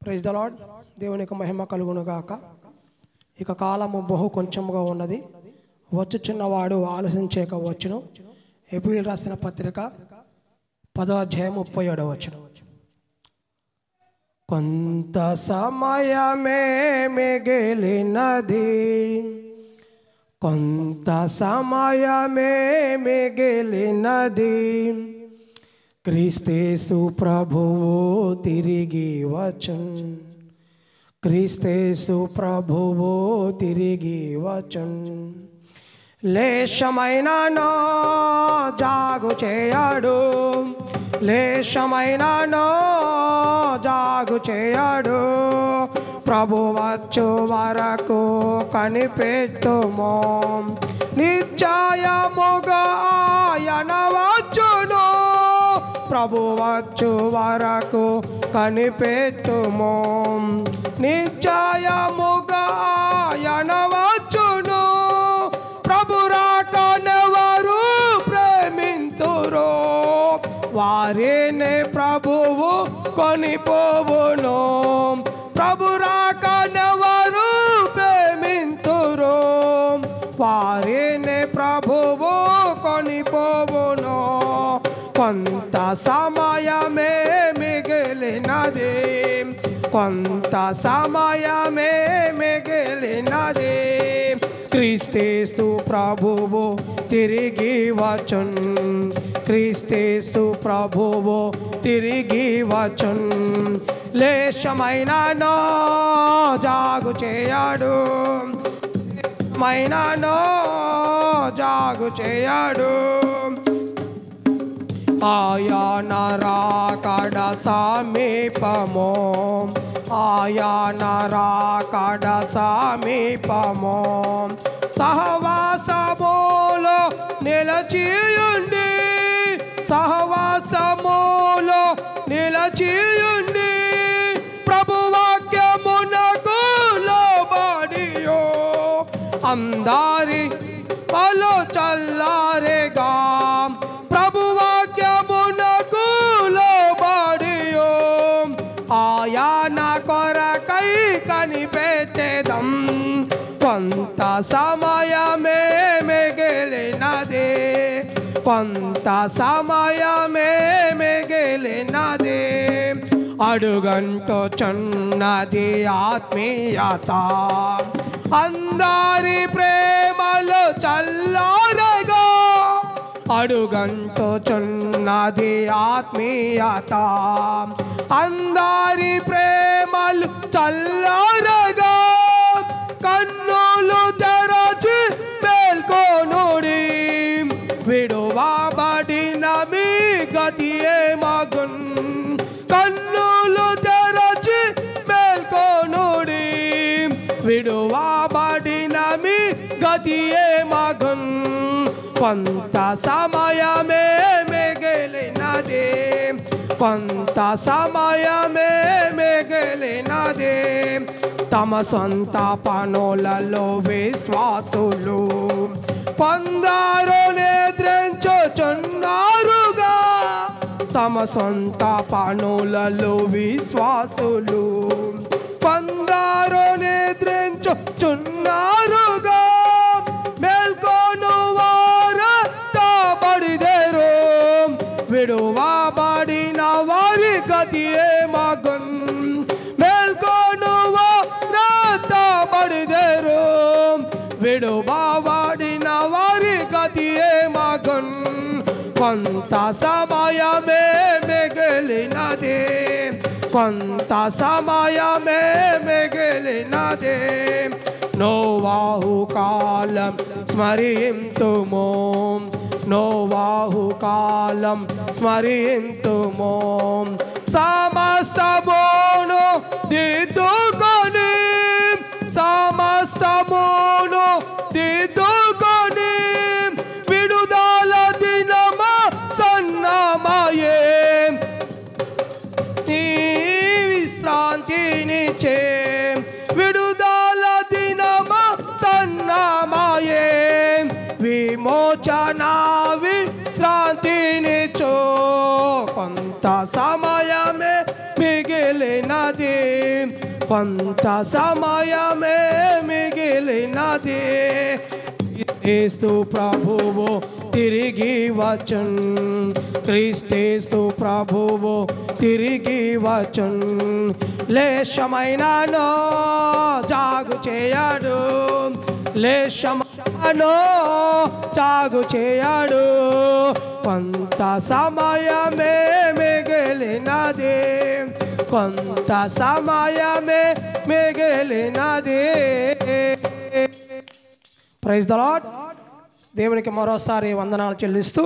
Praise the Lord. దేవునికి మహిమ కలుగును గాక. ఇక కాలము బహు కొంచెముగా ఉన్నది, వచ్చుచున్నవాడు ఆలోచించేక వచ్చును. హెబ్రీయులకు రాసిన పత్రిక 10వ అధ్యాయం 37వ వచనం. కొంత సమయమే మిగిలినది, కొంత సమయమే మిగిలినది, క్రీస్తేసు ప్రభువు తిరిగి వచ్చున్, క్రీస్తేసు ప్రభువు తిరిగి వచ్చున్. లేశమైనను జాగు చేయడు, లేశమైనను జాగు చేయడు, ప్రభు వచ్చు వరకు కనిపెట్టుము. నిశ్చయముగా ఆయన వచ్చును, ప్రభు వచ్చు వరకు కనిపెట్టుము. నిశ్చయముగా ఆయన వచ్చును, ప్రభు రాకనెవరు ప్రేమింతురో వారిని ప్రభువు కొనిపోవును. ప్రభు రాకనెవరు ప్రేమింతురో వారిని ప్రభువు కొనిపోవును. కొంత సమయమే మిగిలినది, కొంత సమయమే మిగిలినది, క్రీస్తేసు ప్రభువు తిరిగి వచ్చున్, క్రీస్తేసు ప్రభువు తిరిగి వచ్చున్. లేశమైనను జాగు చేయడు, మైనను జాగు చేయడు, ఆయన రాకడ సమీపము, ఆయన రాకడ సమీపము. సహవాసములో నిలచియుండి, సహవాసములో నిలచియుండి, ప్రభువాక్యమునకు లోబడియో అందరి పలు చల్లారెగా, ప్రభువాక్యమునకు లోబడియో ఆయన కొరకై కనిపెట్టెదం. కొంత సమయమే మిగిలినది, కొంత సమయమే మిగిలినది, అడుగంటుచున్నది ఆత్మీయత, అందరి ప్రేమలు చల్లారగా, అడుగంటుచున్నది ఆత్మీయత, అందరి ప్రేమలు చల్లారగా, కన్నులు తెరచి మేల్కొనుడి, విడువబడిన మీ గతి ఏమగున్. కన్నులు తెరచి మేల్కొనుడి, విడువబడిన మీ గతి ఏమగున్. కొంత సమయమే మిగిలినది, కొంత సమయమే మిగిలినది, తమ సొంత పనులలో విశ్వాసులు కొందరు నిద్రించుచున్నారుగా, తమ సొంత పనులలో విశ్వాసులు కొందరు నిద్రించుచున్నారుగా, మేల్కొను వారు తాబడిదేరు, విడువబడిన వారి గతి ఏమగున్. మేల్కొను వారు తాబడిదేరు, విడువబడిన వారి గతి ఏమగున్. కొంత సమయమే మిగిలినది, కొంత సమయమే మిగిలినది, నోవాహు కాలం స్మరింతుము, నోవాహు కాలం స్మరింతుము. సమస్తమును దిద్దుకొని, సమస్తమును దిద్దుకొని, విడుదల దినమ సన్నమయే, నీ విశ్రాంతినిచ్చే, విడుదల దినమ సన్నమయే, విమోచన విశ్రాంతినిచ్చో. కొంత సమయమే మిగిలినది, కొంత సమయమే మిగిలినది, క్రీస్తు ప్రభువు తిరిగి వచ్చున్, క్రీస్తు ప్రభువు తిరిగి వచ్చున్. లేశమైనను జాగు చేయడు, లేశమైనను జాగు చేయడు, కొంత సమయమే మిగిలినది, కొంత సమయమే మిగిలినది. Praise the Lord. దేవునికి మరోసారి వందనాలు చెల్లిస్తూ